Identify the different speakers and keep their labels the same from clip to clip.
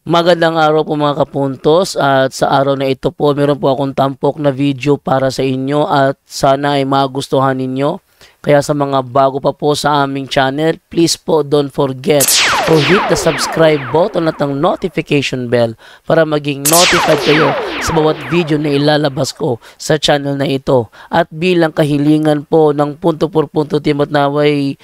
Speaker 1: Magandang araw po mga kapuntos, at sa araw na ito po meron po akong tampok na video para sa inyo at sana ay magustuhan ninyo. Kaya sa mga bago pa po sa aming channel, please po don't forget to hit the subscribe button at ang notification bell para maging notified kayo sa bawat video na ilalabas ko sa channel na ito. At bilang kahilingan po ng punto por punto team at naway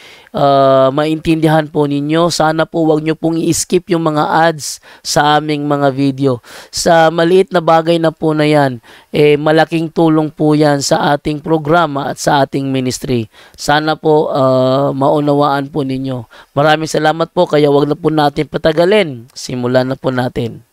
Speaker 1: maintindihan po ninyo, sana po wag nyo pong i-skip yung mga ads sa aming mga video. Sa maliit na bagay na po na yan, malaking tulong po yan sa ating programa at sa ating ministry. Sana po maunawaan po ninyo. Maraming salamat po, kaya wag na po natin patagalin. Simulan na po natin.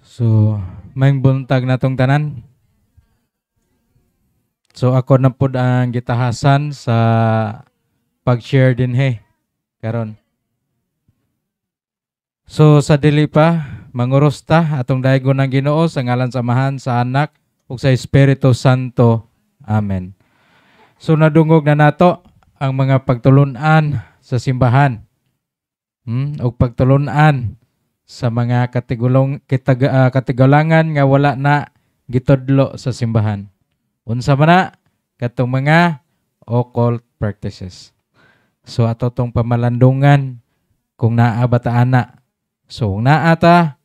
Speaker 2: So, may buntag na tong tanan. So, ako na po ang gitahasan sa pag-share din karon. So, sa dili pa, manguros ta atong daygon ng Ginoo sa ngalan sa Amahan, sa Anak, ug sa Espiritu Santo. Amen. So, nadungog na nato ang mga pagtulunan sa simbahan. Ug pagtulunan sa mga katigulangan nga wala na gitudlo sa simbahan. Unsa man na katong mga occult practices. So ato tong pamalandungan kung naa ba ta ana. So kung naa ta,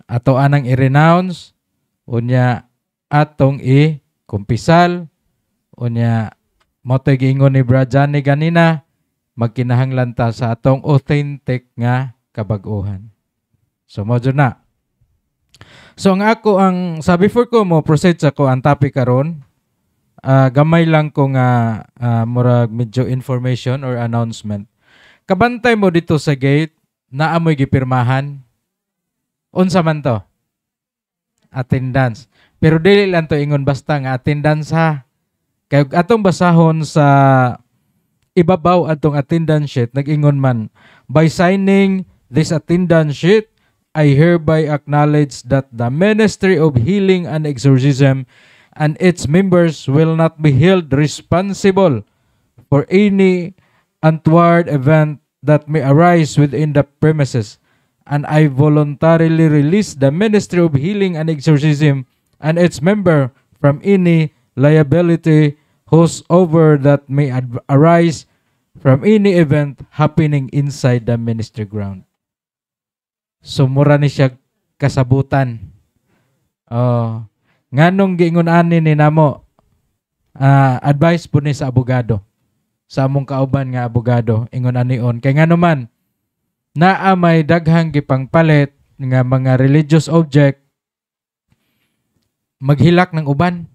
Speaker 2: ato anang i-renounce, unya atong i-kumpisal, unya motoy giingon ni Brad Johnny ganina, magkinahanglan ta sa atong authentic nga kabag-ohan. So, mo na. So, sa before ko mo proceed sa ko ang topic karon, gamay lang ko nga murag medyo information or announcement. Kabantay mo dito sa gate, naamoy gipirmahan. Unsa man to? Attendance. Pero dili lang to ingon basta nga attendance ha. Kay atong basahon sa ibabaw atong attendance sheet, nag-ingon man, by signing this attendance sheet, I hereby acknowledge that the Ministry of Healing and Exorcism and its members will not be held responsible for any untoward event that may arise within the premises, and I voluntarily release the Ministry of Healing and Exorcism and its member from any liability whosoever that may arise from any event happening inside the ministry ground. So, mura ni siya kasabutan. Nganong giingon ani ni namo, advice po ni sa abogado. Sa among kauban nga abogado, ingon anion. Kay ngano man, naa may daghang gipangpalit nga mga religious object, maghilak ng uban.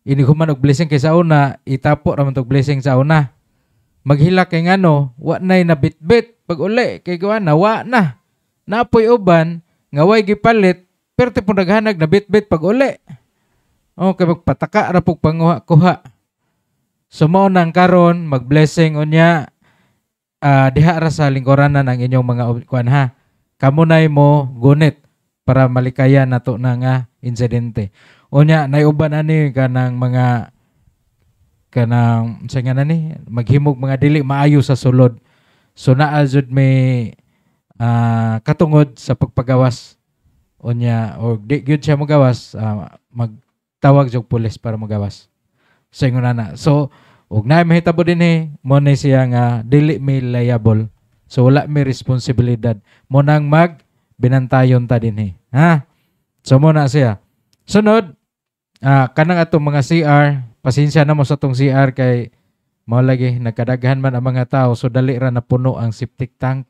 Speaker 2: Ini human og blessing kay sa una, itapo raman tog blessing sa una. Maghilak kay ngano, wa nay na bitbit pag uli kay gawana, wa na. Napoy uban nga way gipalit perti pud naghanag na bitbit pag uli. Kay magpataka ra pug panguha-kuha. So mao nang karon mag-blessing unya diha ra sa lingkuranan ang inyong mga kuan ha. Kamo nay mo gunit para malikayan nato na nga insidente. Unya nay uban ani kanang mga sa nga nani maghimog mga dili maayo sa sulod. So naa jud may katungod sa pagpagawas unya or di gyud siya magawas, magtawag jog pulis para magawas sa ingon na. So ug na mahitabo din mo na siya nga dili may liable, so wala may responsibilidad mo nang binantayon ta din ha. So mo na siya sunod, kanang atong mga CR, pasensya na mo sa tong CR kay mao lagi nagkadaghan man ang mga tao, so dali ra na puno ang septic tank.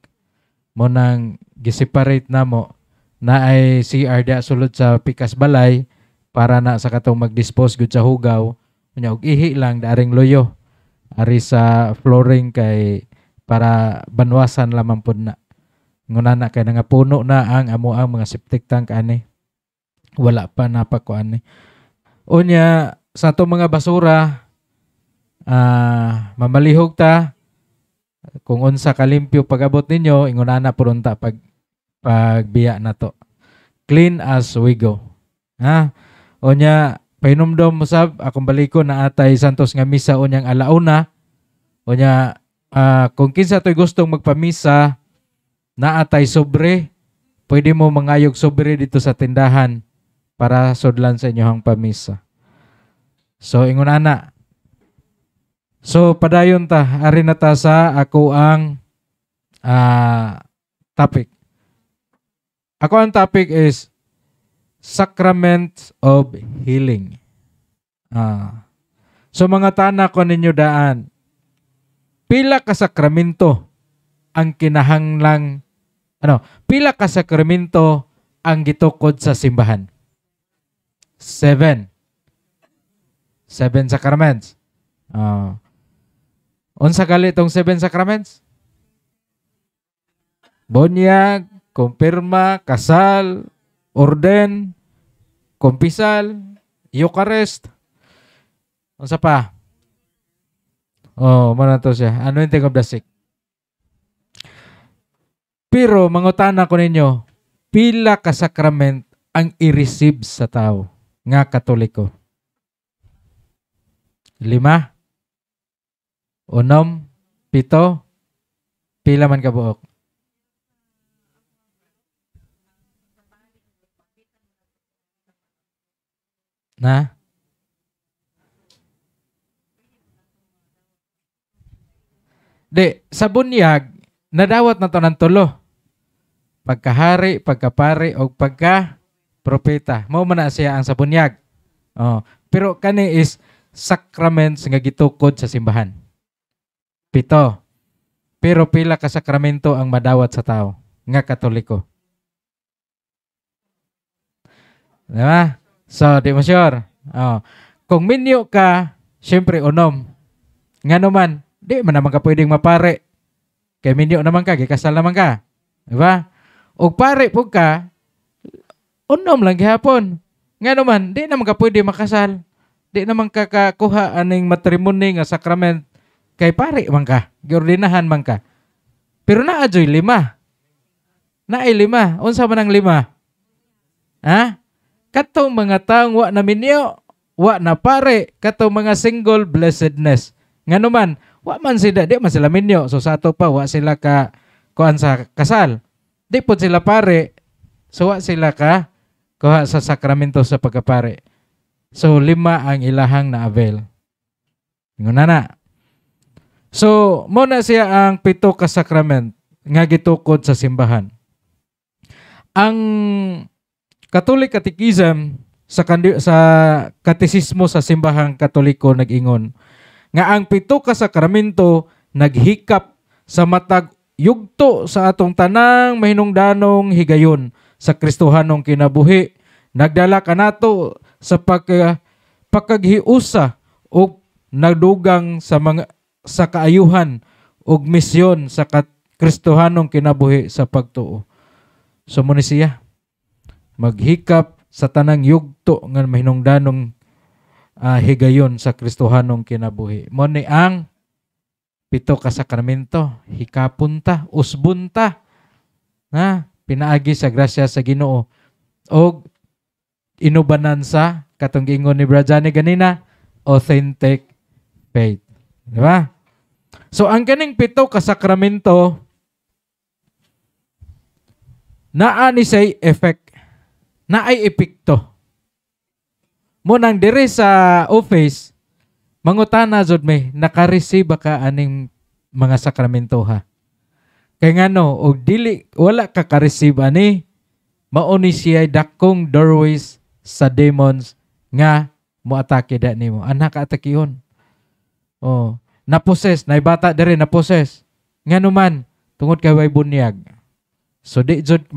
Speaker 2: Mo nang giseparate na mo na ay CR dia sulod sa pikas balay para na sa katong mag-dispose gud sa hugaw, unya og ihi lang daring loyo ari sa flooring kay para banwasan lamang pud na. Nguna kay nga puno na ang mga septic tank ani. Wala pa napakuan ni. Unya sa atong mga basura, mamalihog ta Kung unsa kalimpyo pag-abot ninyo, ingunana purunta pagbiya na to. Clean as we go. Ha? Onya, pahinumdom mo sab, akong baliko na atay santos nga misa onyang alauna. Onya, kung kinsa to'y gustong magpamisa, na atay sobre, pwede mo mangayog sobre dito sa tindahan para sudlan sa inyohang pamisa. So, ingunana. So, padayon ta, ari na ta sa ako ang topic. Ako ang topic is Sacrament of Healing. So, mga tana ko ninyo daan, pila ka sakramento ang kinahanglang, pila ka sakramento ang gitukod sa simbahan? 7. 7 sacraments. Unsa gali tong 7 sacraments? Bunyag, kumpirma, kasal, orden, kumpisal, Eucharist. Unsa pa? Muna to siya. Anointing of the sick. Pero mangutana ko ninyo, pila ka sakrament ang i-receive sa tao nga Katoliko? 5? 6? 7? Pila man ka buok? Na? Sa bunyag, nadawat na to ng tulo. Pagkahari, pagkapari, o pagka-propeta. Mao man na siya ang sa bunyag. Pero kani is sacraments nga gitukod sa simbahan. 7. Pero pila ka sakramento ang madawat sa tao nga Katoliko? Diba? So, di mo sure. Kung minyo ka, syempre unom. Nga naman, di man naman ka pwedeng mapare. Kay minyo naman ka, gikasal naman ka. Diba? O pare po ka, unom lang gihapon. Nga naman, di naman ka pwede makasal. Di naman ka kakuha aning matrimony nga sakrament. Kay pare man ka, giordinahan man ka. Pero naadyoy 5. Naay 5. Unsa man ang 5? Ha? Katong mga taong wa na minyo, wa na pare, katong mga single blessedness. Nga naman, wa man sila, di man sila minyo. So sa ato pa, wa sila kuan sa kasal. Di po sila pare, so wa sila kuha sa sakramento sa pagkapare. So 5 ang ilahang na-avail. Nguna na. So, muna siya ang 7 ka sakrament nga gitukod sa simbahan. Ang Catholic Catechism sa katesismo sa simbahang Katoliko nag-ingon nga ang 7 ka sakramento naghikap sa matag yugto sa atong tanang mahinungdanong higayon sa Kristohanong kinabuhi, nagdala kanato sa pagkaghiusa o nagdugang sa kaayuhan ug misyon sa Kristohanong kinabuhi sa pagtuo. So mo ni siya maghikap sa tanang yugto nga mahinungdanong higayon sa Kristohanong kinabuhi. Mo ni ang 7 ka sakramento, hikapunta, usbunta, pinaagi sa grasya sa Ginoo o inubanan sa katong giingon ni Brajani ganina, authentic faith. Diba? So, ang kaning 7 ka sakramento, naa ni say effect, naay epekto. Munang dire sa office, mangutana jud may, naka-receive ka aning mga sakramento ha? Kaya nga no, o dili, wala ka ka-receive ani, mauni siya dakong doorways sa demons nga moatake da nimo. Anak atake yun. Naposes, naibata dire naposes. Nga naman, tungod kay way bunyag. So di jud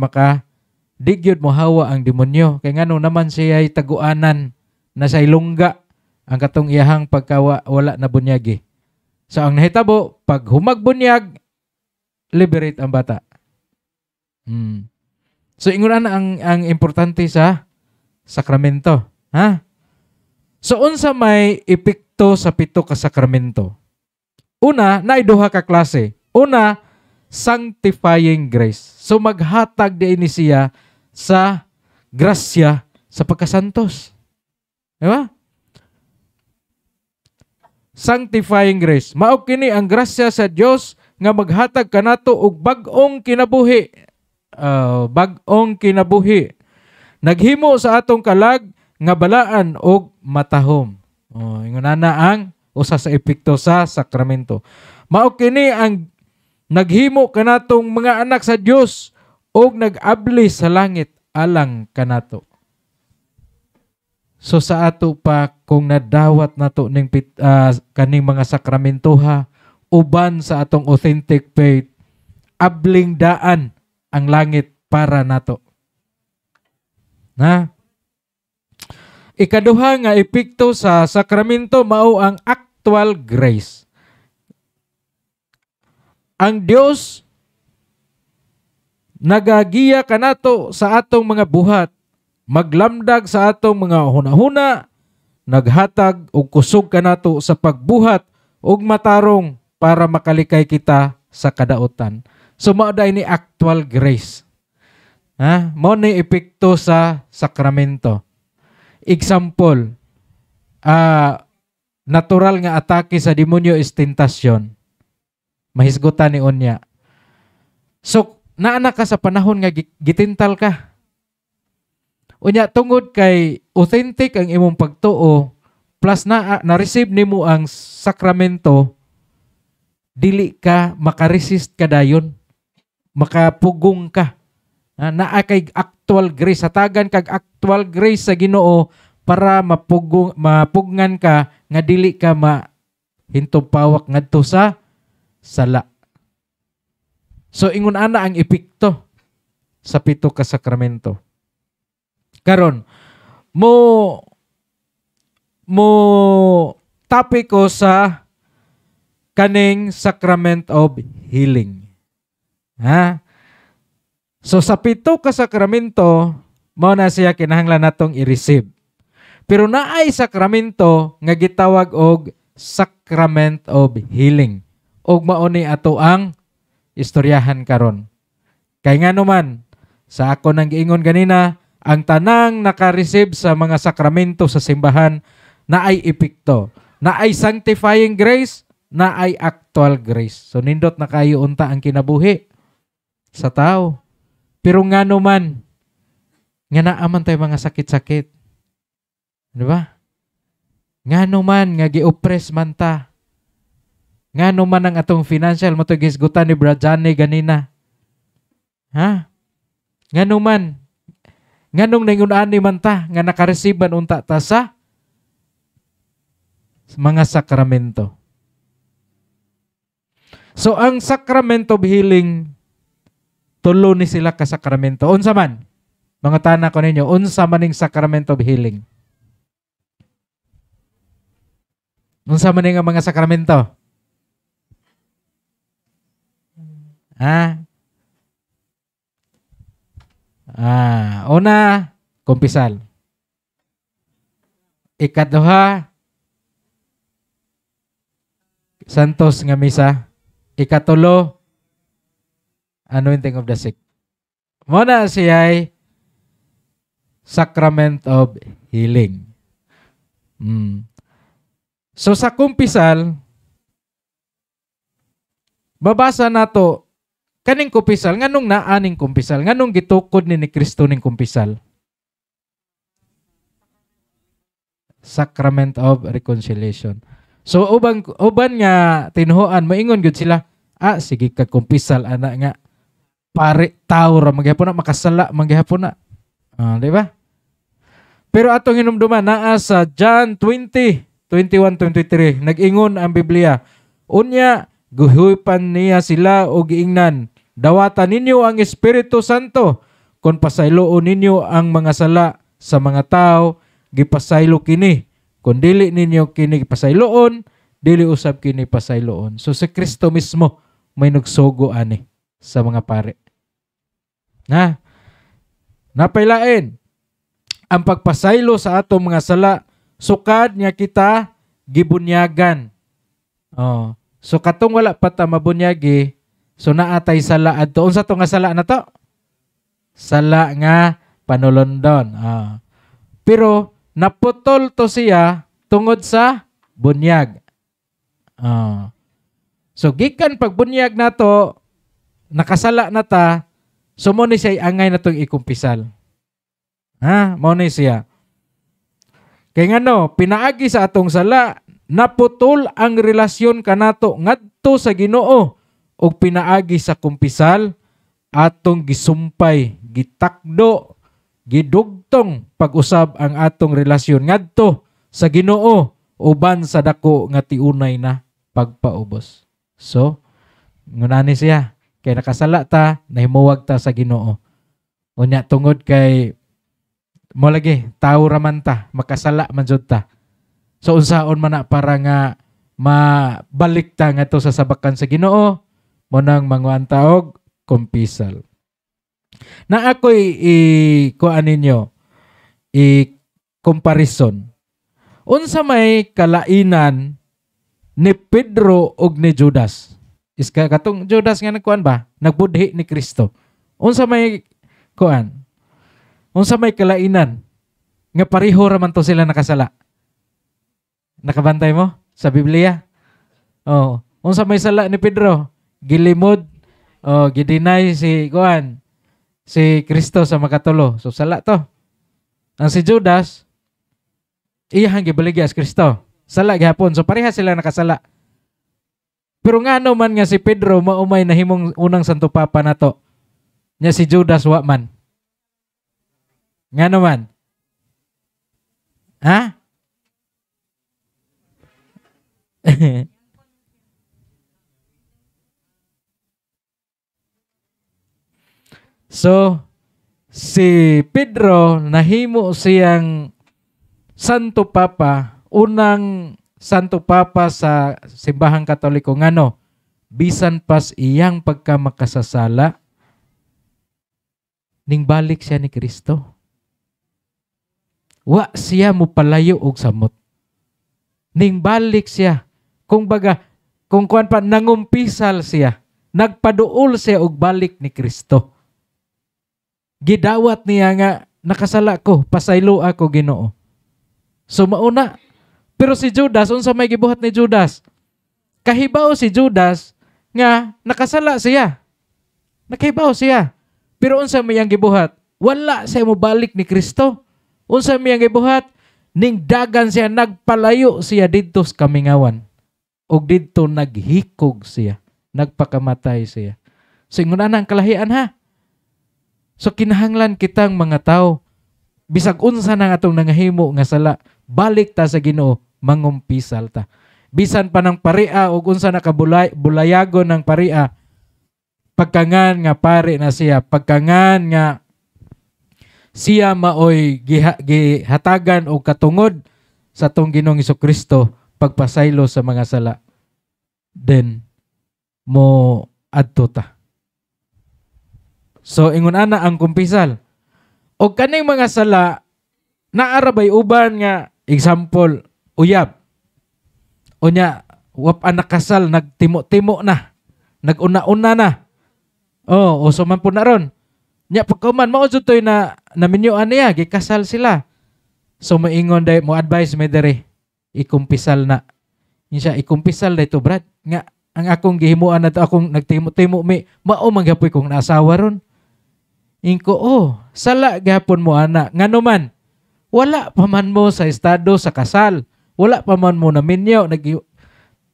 Speaker 2: gyud mo hawa ang demonyo. Kay ngano naman siya ay taguanan na sa ilungga ang katong iyahang pagkawala na bunyagi. So ang nahitabo, pag humagbunyag, liberate ang bata. So ingon na ang importante sa sakramento. Ha? So unsa may epekto sa 7 ka sakramento? Una, naay 2 ka klase. Una, sanctifying grace. So maghatag din siya sa grasya sa pagkasantos. Di ba? Sanctifying grace. Mao kini ang grasya sa Dios nga maghatag kanato og bag-ong kinabuhi. Bag-ong kinabuhi. Naghimo sa atong kalag nga balaan og matahom. Ingon ana ang usa sa epekto sa sakramento. Mao kini ang naghimo kanatong mga anak sa Dios og nag-abli sa langit alang kanato. So sa ato pa kung nadawat nato ning kaning mga sakramentoha uban sa atong authentic faith, abling daan ang langit para nato. Na? Ikaduha nga epekto sa sakramento mao ang actual grace. Ang Dios nagagiya kanato sa atong mga buhat, maglamdag sa atong mga hunahuna, naghatag og kusog kanato sa pagbuhat og matarong para makalikay kita sa kadaotan. So mao ni actual grace. Mao ni epekto sa sakramento. Example, natural nga atake sa demonyo is tentasyon. Mahisgutan ni unya. So naana ka sa panahon nga gitintal ka. Unya tungod kay authentic ang imong pagtuo plus na-receive nimo ang sakramento, dili ka makaresist kadayon, makapugong ka. Naa kay actual grace, hatagan kag actual grace sa Ginoo para mapugngan ka nga dili ka hintupawak ngadto sa sala. So ingon ana ang epekto sa pito ka sakramento. Karon mo topic ko sa kaning sacrament of healing. So sa pito ka sakramento mao na siya kinahanglan natong i-receive. Pero naay sakramento nga gitawag og sacrament of healing. Og mao ni ato ang istoryahan karon. Kay ngano man sa ako nang giingon ganina, ang tanang naka-receive sa mga sakramento sa simbahan na ay epekto, na ay sanctifying grace, na ay actual grace. So nindot na kayo unta ang kinabuhi sa tao. Pero ngano man, nga naaman tayo mga sakit-sakit. Di ba? Ngano man, nga gi-oppress man ta. Ngano man ang atong financial, mo to gisgutan ni Brad Johnny ganina. Ngano man, nganong nangunani man ta nga nakareceive man unta ta sa mga sakramento. So ang sacrament of healing, tulo ni sila ka sakramento. Unsa man? Mga tana ko ninyo, unsa man ning sacrament of healing? Unsa man ning mga sakramento? Una, kumpisal. Ikaduha, santos nga misa. Ikatulo, anointing of the sick. Muna siya ay sacrament of healing. So sa kumpisal, babasa nato kaning kumpisal, nganong naaning kumpisal, nganong gitukod ni Kristo ning kumpisal? Sacrament of reconciliation. So uban nga tinuhoan maingon gud sila, sige ka kumpisal ana nga pare tao ra magyapon na makasala magyapon na. Di ba? Pero atong hinumduman naa sa John 20:21-23 nag-ingon ang Biblia. Unya guhupan niya sila og giingnan, dawatan ninyo ang Espiritu Santo kung pasayloon ninyo ang mga sala sa mga tao, gipasaylo kini. Kung dili ninyo kini pasayloon, dili usab kini pasayloon. So si Kristo mismo may nagsugo ani sa mga pare. Napailain ang pagpasaylo sa atong mga sala, sukad nga kita gibunyagan. So katong wala pa ta mabunyagi, So naatay sala adto. Unsa to nga sala na to? Sala nga panulondon. Pero naputol to siya tungod sa bunyag. So gikan pag bunyag nato, nakasala na ta, so mo ni siya angay na tong ikumpisal. Mo ni siya. Kaya ngano, pinaagi sa atong sala, naputol ang relasyon kanato ngadto sa Ginoo ug pinaagi sa kumpisal atong gisumpay, gitakdo, gidugtong pag-usab ang atong relasyon ngadto sa Ginoo uban sa dako nga tiunay na pagpaubos. So, ngunani siya kay nakasala ta, nahimuwag ta sa Ginoo. Unya tungod kay mo lagi tao raman ta, makasala man jud ta. So unsaon man na para nga mabalik ta ngadto sa sabakan sa Ginoo, mo nang manguan ta og kumpisal. Na ako'y kuan ninyo i-comparison. Unsa may kalainan ni Pedro ug ni Judas? Iska katong Judas nga nagkuan ba? Nagbudhi ni Kristo. Unsa may kuan? Unsa may kalainan nga pareho raman to sila nakasala? Nakabantay mo sa Biblia? Unsa may sala ni Pedro? Gilimod, gidinay si kuan, si Kristo sa makatulo. So sala to. Ang si Judas, iyang gibaligya sa Kristo. Sala gihapon. So pareha sila nakasala. Pero ngano man nga si Pedro maumay nahimong unang Santo Papa nato. Nya si Judas wa man. Ngano man? Ha? So, si Pedro nahimo siyang Santo Papa, unang Santo Papa sa Simbahang Katoliko. Ngano? Bisan pas iyang pagkamakasasala, ning balik siya ni Kristo. Wa siya mo palayo og samot. Ning balik siya. Kung baga, kung kuan pa, nangumpisal siya. Nagpaduol siya og balik ni Kristo. Gidawat niya nga, nakasala ko, pasaylo ako Ginoo. So mauna. Pero si Judas, unsa may gibuhat ni Judas? Kahibaw si Judas nga nakasala siya. Nakahibaw siya. Pero unsa may ang gibuhat? Wala siya mo balik ni Kristo. Unsa may ang gibuhat? Ning dagan siya, nagpalayo siya didto sa kamingawan. Og didto naghikog siya. Nagpakamatay siya. So ingon ang kalahian ha. So kinahanglan kitang mga tao, bisag unsa nang atong nangahimo nga sala, balik ta sa Ginoo, mangumpisal ta. Bisan pa ng paria o unsa nakabulayagon ng paria, pagkangan nga pare na siya, pagkangan nga siya maoy gihatagan o katungod sa tong Ginoong Hesukristo, pagpasaylo sa mga sala, then mo adto ta. So ingon ana ang kumpisal. O kaning mga sala, naarabay uban nga, example, uyab. O nya, wap anak kasal, nagtimo-timo na. Nag-una-una na. O suman po na ron. Nya, pagkuman, mausod to'y na naminyoan niya, gikasal sila. So maingon day, mo advise me dere, ikumpisal na. Yun siya, ikumpisal na ito, Brad. Nga, ang akong gihimuan na ito, akong nagtimo-timo, mao manggapoy kong naasawa ron. Inko, sala gapon mo ana. Ngano man, wala pa man mo sa estado sa kasal. Wala pa man mo na minyo.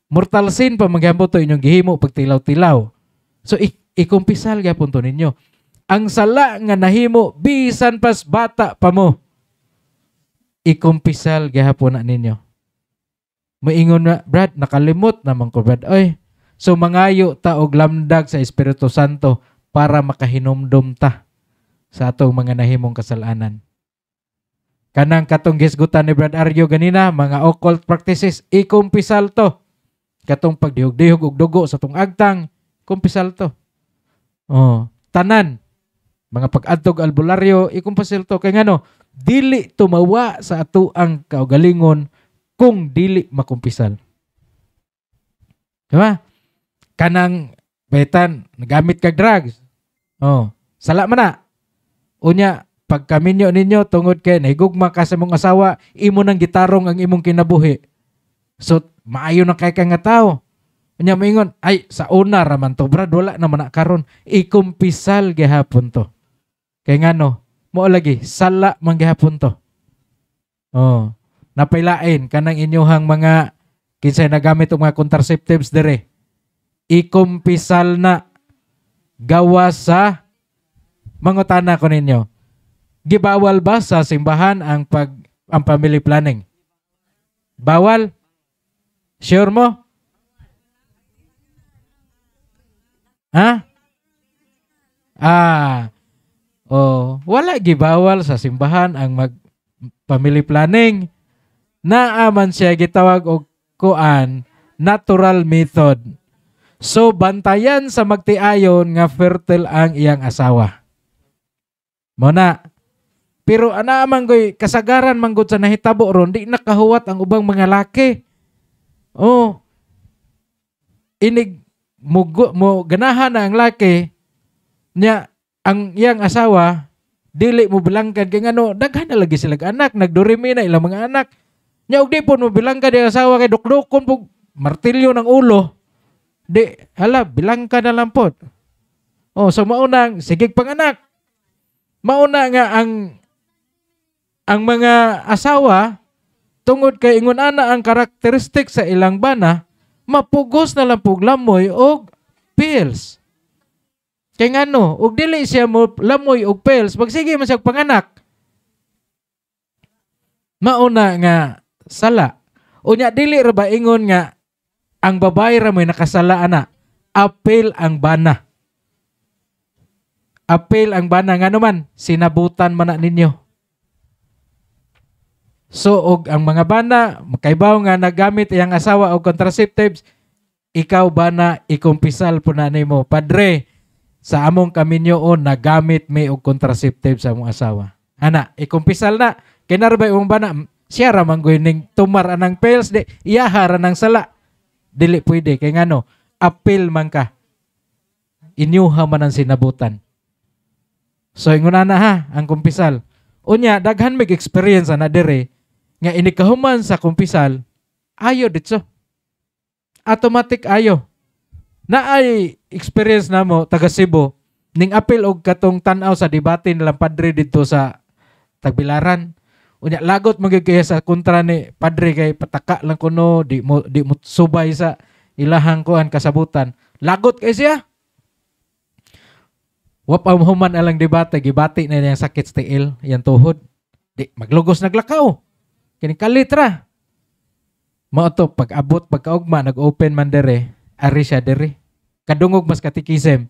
Speaker 2: Mortal sin pa maghambot to inyong gihimo pag tilaw-tilaw. So, ikumpisal gapon to ninyo. Ang sala nga nahimo, bisan pas bata pa mo. Ikumpisal gapon na ninyo. Maingon na, Brad, nakalimot naman ko, Brad. Oy, so mangayo ta og lamdag sa Espiritu Santo para makahinumdum ta sa atong mga nahimong kasalanan. Kanang katong gisgutan ni Brad Aryo ganina, mga occult practices, ikumpisal to. Katong pagdihog-dihog og dugo sa tong agtang, kumpisal to. Tanan, mga pag-adtog albularyo, ikumpisal to. Kaya ngano, dili tumawa sa ato ang kaugalingon kung dili makumpisal. Diba? Kanang Betan, nagamit kag drugs. Oh, sala man na. Unya, pag kaminyo ninyo tungod kay nahigugma ka sa imong asawa, imo nang gitarong ang imong kinabuhi. So, maayo na kay ka nga tao. Unya moingon, ay sa una raman to, brad, wala naman na karon. Ikumpisal gihapon to. Kay ngano, mo lagi sala man gihapon to. Oh, napailain kanang inyohang mga kinsay nagamit og mga contraceptives dire. Ikumpisal na gawas sa mangutana ko ninyo. Gibawal ba sa simbahan ang family planning? Bawal? Sure mo? Ha? Wala gibawal sa simbahan ang family planning. Naaman siya gitawag og kuan natural method. So, bantayan sa magtiayon nga fertile ang iyang asawa. Muna. Pero anaaman goy, kasagaran manggod sa nahitabo ron, di nakahuwat ang ubang mga laki. Oh. Inig mo ganahan na ang laki niya, ang iyang asawa, dili mo bilangkan kay ngano, daghan na lagi sila anak, nagdurimi na ilang mga anak. Nya og di po mo bilangkan ang asawa kay duklukon po martilyo ng ulo. Di, hala, bilang ka na lang po. Oh, so maunang, sigig panganak. Mauna nga ang mga asawa, tungod kay ingon ana ang karakteristik sa ilang bana, mapugos na lang pug lamoy og pills. Kay ngano, og dili siya mo lamoy og pills, magsige man siya panganak. Mauna nga sala. Unya dili ra ba ingon nga ang babae ra may nakasala ana, apel ang bana. Apel ang bana nga naman, sinabutan man na ninyo. So, og ang mga bana, makaibaw nga nagamit iyang asawa og contraceptives, ikaw bana, ikumpisal po na nimo. Padre, sa among kaminyoon, nagamit mi og contraceptives sa among asawa. Ana, ikumpisal na. Kinarbay ang bana, siya ramang ning tumar anang pills, di, iyahara ng sala. Dili pwede. Kaya nga no, appeal man ka. Inyuha man ang sinabutan. So, ingon na ha, ang kumpisal. Unya, daghan may experience na dire, nga inikahuman sa kumpisal, ayo ditso. Automatic ayo. Na ay experience na mo, taga Cebu, ning appeal og katong tanaw sa debate nilang padre dito sa Tagbilaran. Unya lagot magigaya sa kontra ni padre kay pataka lang kuno di mo subay sa ilahang kuan kasabutan. Lagot kay siya. Wa pa human alang debate gibati na niyang sakit sa tiil, yang tuhod. Di maglugos naglakaw. Kini kalitra. Mao to pag-abot pagkaugma nag-open man dere, ari siya dere. Kadungog mas katikisem.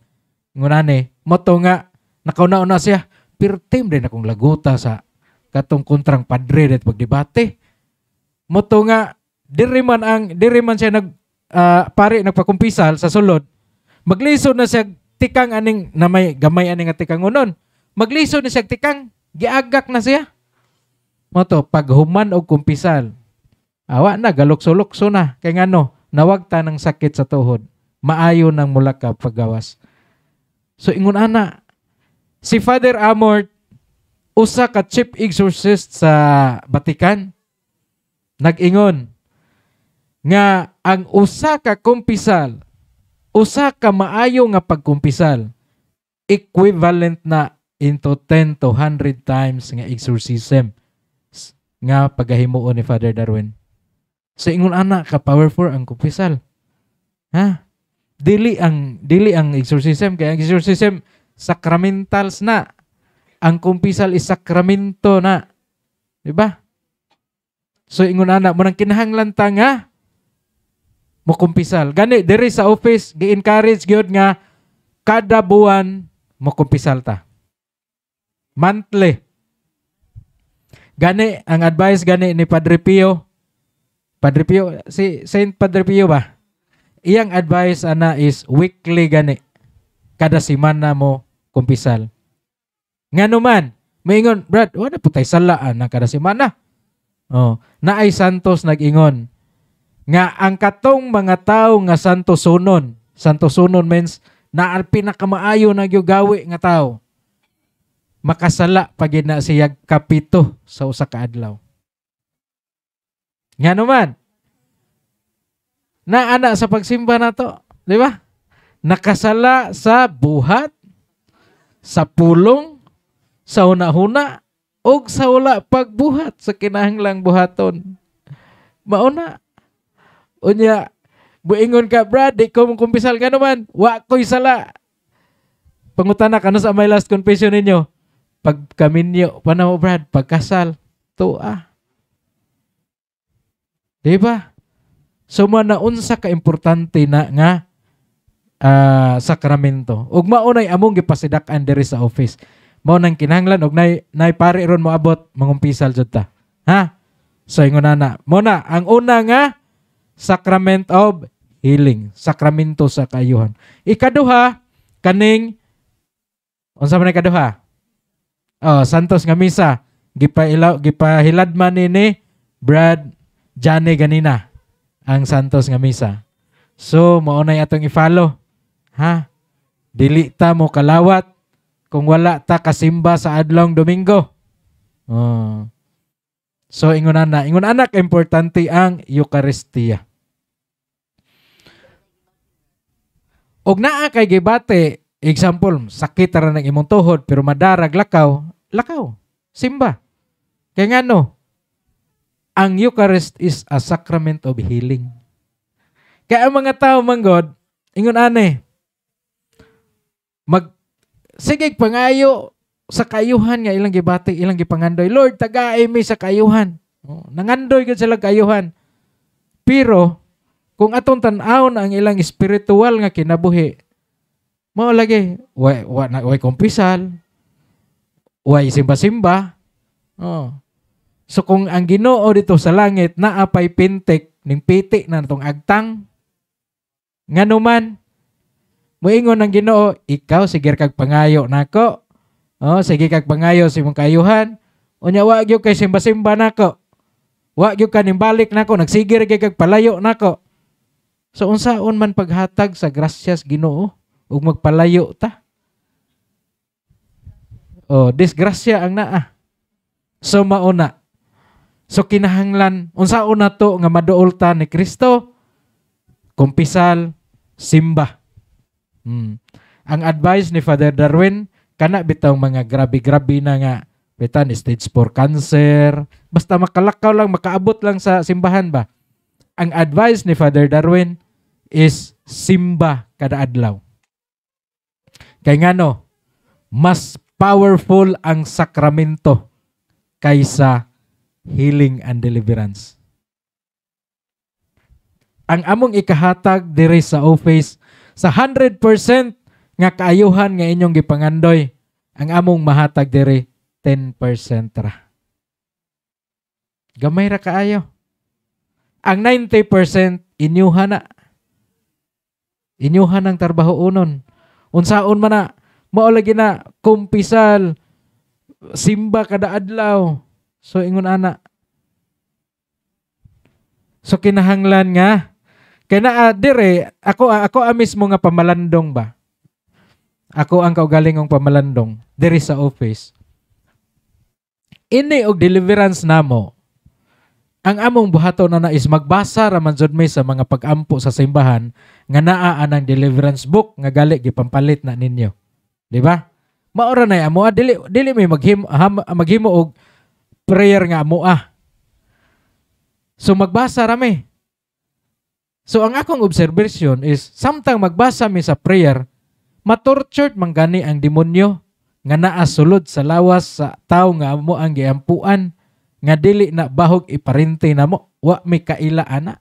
Speaker 2: Ngunane, mo to nga nakauna-una siya. Pero team din akong laguta sa katong kontrang padre det pagdebate. Moto nga diri man siya pare nagpakumpisal sa sulod. Maglisod na siya tikang aning na may gamay aning nga tikang unon. Maglisod na siya tikang giagak na siya. Moto paghuman og kumpisal. Awa na galukso-lukso na kay ngano nawagta ng sakit sa tuhod. Maayo nang mula ka paggawas. So ingon ana si Father Amort usa ka chief exorcist sa Vatican nag-ingon nga ang usa ka kumpisal, usa ka maayo nga pagkumpisal equivalent na into 10 to 100 times nga exorcism nga pagahimuon ni Father Darwin. So ingon ana ka powerful ang kumpisal. Ha? Dili ang exorcism kay ang exorcism sacramentals na. Ang kumpisal is sakramento na. Diba? So, ingon ana, mo nang kinahanglan ta nga, mo kumpisal. Gani, diri sa office, gi-encourage gyud nga, kada buwan, mo kumpisal ta. Monthly. Gani, ang advice gani ni Padre Pio, si Saint Padre Pio ba? Iyang advice ana is weekly gani. Kada semana mo kumpisal. Nga naman, maingon, Brad, wala po tayo salaan na kada semana. Oh, naay Santos nag-ingon, nga ang katong mga tao nga santos sunon, Santo Sunon means na ang pinakamaayo na gyud gawi nga tao. Makasala pag na siya kapito sa usa ka adlaw. Nga naman, naana sa pagsimba na to, di ba? Nakasala sa buhat, sa pulong, sa huna-huna, o sa wala pagbuhat sa kinahanglang buhaton. Mauna. Unya, buingon ka, Brad, di ko mong kumpisal ka naman. Wa ko'y sala. Pangutana ka na sa my last confession ninyo. Pag kaminyo, panaw, Brad, pagkasal, tuwa. Diba? So, manaunsa ka importante na nga sakramento. Ug maunay among gipasidak-an diri sa office. Mao nang kinahanglan og nay pare ron mo abot mangumpisal jud ta. Ha? So ingon na. Muna ang una nga sacrament of healing, sakramento sa kaayuhan. Ikaduha kaning unsa man ikaduha? Oh, santos nga misa. Gipahilad man ni Brad Johnny ganina ang santos nga misa. So mao nay atong i-follow. Ha? Dili ta mo kalawat kung wala ta kasimba sa adlong Domingo. Oh. So ingon anak importante ang Eucharistia. Og naa kay gibate, example, sakit ra ng imong tuhod pero madarag lakaw, simba. Kay ngano? Ang Eucharist is a sacrament of healing. Kaya ang mga tao manggod, ingon sige pangayo sa kayuhan nga ilang gibati, ilang gipangandoy. Lord, tagaay mi sa kayuhan. Nangandoy gud sila kayuhan. Pero kung atong tan-awon ang ilang espiritual nga kinabuhi, mao lagi way kumpisal, way simba-simba. So kung ang Ginoo dito sa langit naapay pintek ning piti na natong agtang, nganuman moingon ang Ginoo, ikaw sige kag pangayo nako. Sige kag pangayo sa imong kayuhan. Unya wa gyud kay simba-simba nako. Wa gyud ka nimbalik nako, nagsigir kag palayo nako. So unsaon man paghatag sa grasyas Ginoo ug magpalayo ta? Disgrasya ang naa. So mauna. So kinahanglan unsaon nato nga maduol ta ni Kristo? Kumpisal, simba. Ang advice ni Father Darwin, kana bitaw mga grabe-grabe na nga, bitan stage 4 cancer, basta makalakaw lang, makaabot lang sa simbahan ba? Ang advice ni Father Darwin is simba kada adlaw. Kay ngano, mas powerful ang sakramento kaysa healing and deliverance. Ang among ikahatag diri sa office, sa 100% nga kaayuhan nga inyong gipangandoy, ang among mahatag diri 10% ra. Gamay ra kaayo. Ang 90% inyuhan na. Inyuhan ang trabaho unon. Unsaon man na, mao lagi na kumpisal, simba kada adlaw. So ingon ana. So kinahanglan nga kaya na dire, ako mismo nga pamalandong ba? Ako ang kaugalingong pamalandong dire sa office. Ini og deliverance namo. Ang among buhaton na is magbasa raman jud may sa mga pag-ampo sa simbahan nga naa anang deliverance book nga gali gipampalit na ninyo. Di ba? Maora na amo dili may maghimo og prayer nga amo. So magbasa rami. So ang akong observation is samtang magbasa mi sa prayer, matortured man gani ang demonyo nga naa sulod sa lawas sa tao nga amo ang giampuan nga dili na bahog iparinte namo, wa mi kaila ana.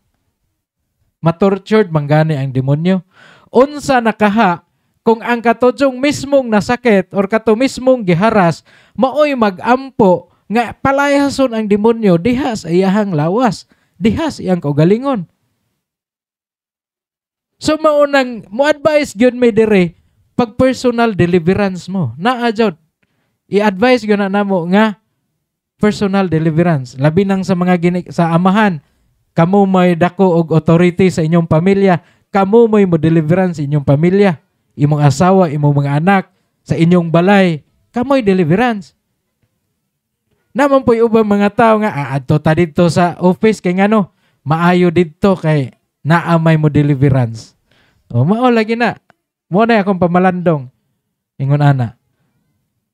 Speaker 2: Matortured man gani ang demonyo. Unsa nakaha kung ang katudyong mismong nasakit or kato mismong giharas maoy magampo nga palayason ang demonyo diha sa iyahang lawas, diha sa iyang kaugalingon. So maunang mo advise gyud may dire pag personal deliverance mo. Naa jud. I-advise gyud na namo nga personal deliverance. Labi nang sa mga sa amahan, kamo may dako og authority sa inyong pamilya, kamo mo'y mo deliverance sa inyong pamilya, imong asawa, imong mga anak, sa inyong balay, kamoy deliverance. Naman po yung ubang mga tao nga, adto ta dito sa office, kay ngano, maayo dito kay naamay mo deliverance. O, mao lagi na. Mo na akong pamalandong. Ingon ana.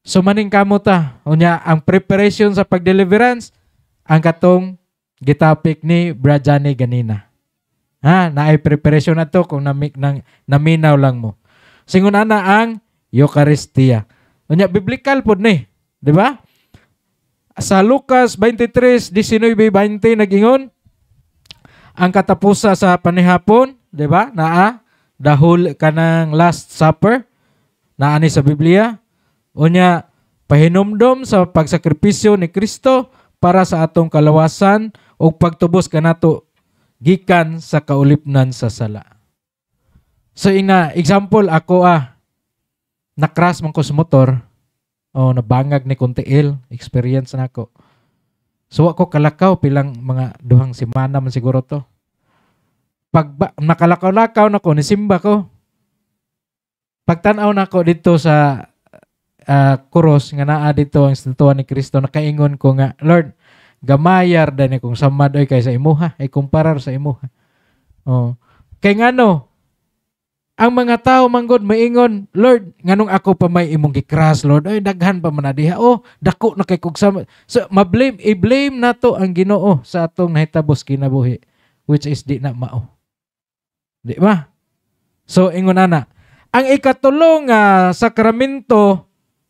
Speaker 2: So maning kamo ta, unya ang preparation sa pag-deliverance, ang katong gitapik ni Brajani ganina. Ha, naay preparation na to kung naminaw lang mo. Singon ana ang Eucharistia. Unya biblical pod ni, di ba? Sa Lucas 23:19-20 nag-ingon ang katapusa sa panihapon, di ba? Naa dahol kanang Last Supper, naa ni sa Biblia. Unya pahinumdom sa pagsakripisyo ni Kristo para sa atong kalawasan o pagtubos kanato gikan sa kaulipnan sa sala. So ina example ako na-crash man ko sa motor, nabangag ni kong tiil, experience na ako. So ako kalakaw pilang mga 2 semana man siguro to. Pag nakalakaw-lakaw na ko, nisimba ko. Pagtanaw na ko dito sa kuros nga naa dito ang estatuan ni Kristo, nakaingon ko nga, Lord, gamayar dani kung samad oy kay sa imuha, ay kumparar sa imuha. Kay ngano, ang mga tao manggod maingon, Lord, nganong ako pa may imong gikras, Lord, ay daghan pa man diha. Dako na kay kog samad. So i-blame nato ang Ginoo sa atong nahitabos kinabuhi, which is di na mao. Di ba? So ingon ana, ang ikatulong sakramento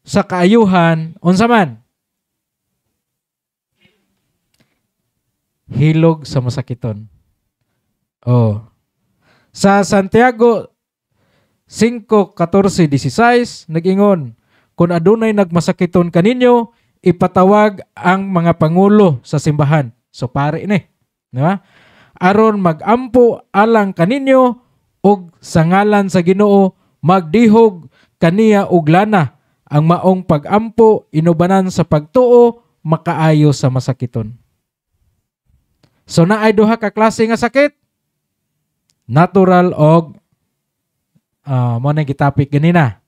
Speaker 2: sa kaayuhan, unsa man? Hilog sa masakiton. Sa Santiago 5:14-16 nag-ingon, kung adunay nagmasakiton kaninyo, ipatawag ang mga pangulo sa simbahan. So pare ni, di ba? Aron magampo alang kaninyo ug sa ngalan sa Ginoo magdihog kaniya og lana. Ang maong pag-ampo inubanan sa pagtuo makaayo sa masakiton. So naay duha ka klase nga sakit. Natural og mo na gitapik ganina.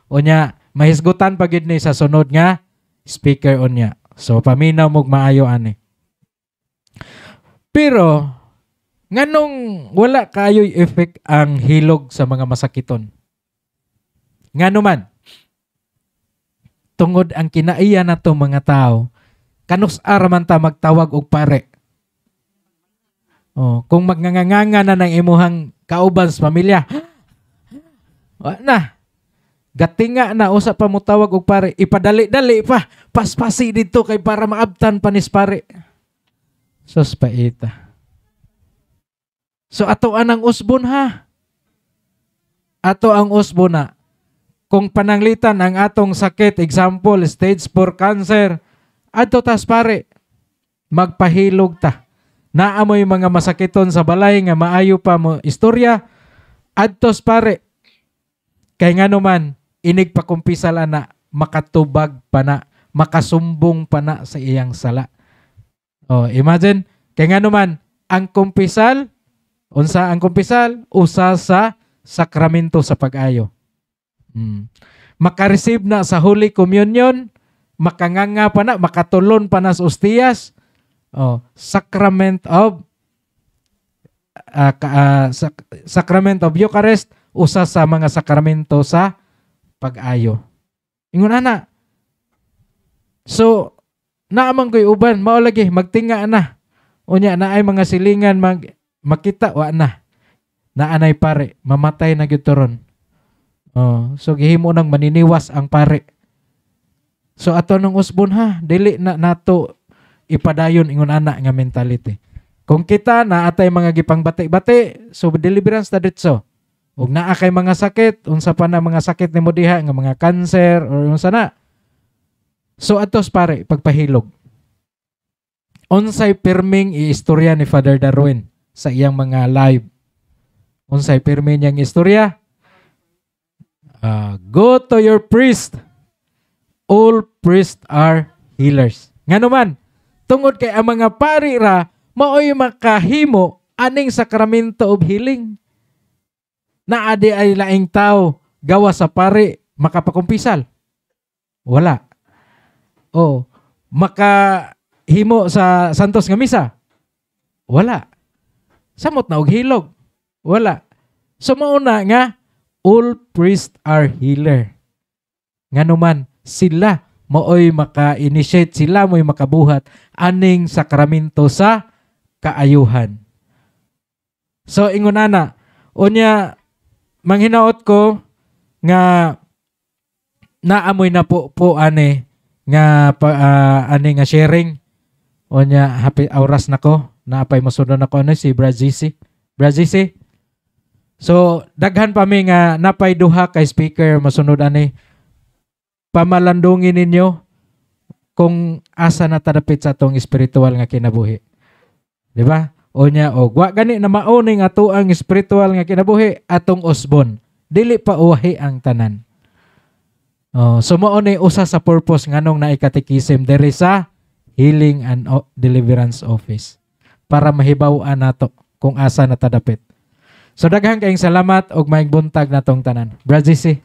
Speaker 2: Unya mahisgutan pa gid ni sa sunod nga speaker unya. So paminaw mog maayo ani. Pero nganong wala kaayoy effect ang hilog sa mga masakiton? Ngano man? Tungod ang kinaiya na to mga tao, kanus-ara man ta magtawag og pare. Kung magnganganga na ng imuhang kauban sa pamilya, na, gatinga na, usa pa mo tawag og pare, ipadali-dali pa, paspasi dito kay para maabtan panis pare. Sos paita. So ato anang usbon ha. Ato ang usbon na. Kung pananglitan ang atong sakit, example, stage 4 cancer, ato tas pare, magpahilog ta. Naamoy mga masakiton sa balay nga maayo pa mo istorya, adtos pare. Kay nga naman, inig pa kumpisal na, makatubag pa na, makasumbong pa na sa iyang sala. Imagine, kay nga naman, ang kumpisal, unsa ang kumpisal? Usa sa sakramento sa pag-ayo. Makareceive na sa Holy Communion, makanganga pa na, makatulon pa na sa ostiyas. Sacrament of Sacrament of Eucharist, usa sa mga sakramento sa pag-ayo. Ingon ana. So naamang ko'y uban, mao lagi magtinga na. Unya na ay mga silingan makita wa na. Naanay pare, mamatay na gyud turon. So gihimo nang maniniwas ang pare. So ato nung usbon ha, dili na nato ipadayon ingon ana nga mentality. Kung kita na atay mga gipangbati-bati, so deliverance ta ditso. Ug naa kay mga sakit, unsa pa na mga sakit nimo diha nga mga cancer or unsa na. So atos pare pagpahilog. Unsay pirming iistorya ni Father Darwin sa iyang mga live. Unsay pirming niyang istorya? Go to your priest. All priests are healers. Ngano man, tungod kay ang mga pari ra maoy makahimo aning sakramento of healing. Naa di ay laing tao gawa sa pari makapakumpisal. Wala. O makahimo sa santos nga misa. Wala. Samot na og hilog. Wala. So mauna nga all priests are healer. Nganuman sila mooy maka-initiate, sila mooy makabuhat aning sakramento sa kaayuhan. So ingon ana, unya manghinaot ko nga naamoy na po ani nga ani nga sharing. Unya happy auras nako, naapay mosunod nako ano si Brazisi. So daghan pa mi nga napay duha kay speaker mosunod ani. Pamalandungin ninyo kung asa na tadapit sa atong espiritual nga kinabuhi. Di ba? O nya, wa gani na mauning ato ang espiritual nga kinabuhi atong usbon. Dili pa uwahi ang tanan. So mauni usa sa purpose nganong naikatikisim diri sa Healing and Deliverance Office para mahibaw-an nato kung asa na tadapit. So daghang kayong salamat og maayong buntag natong tanan. Brazisi.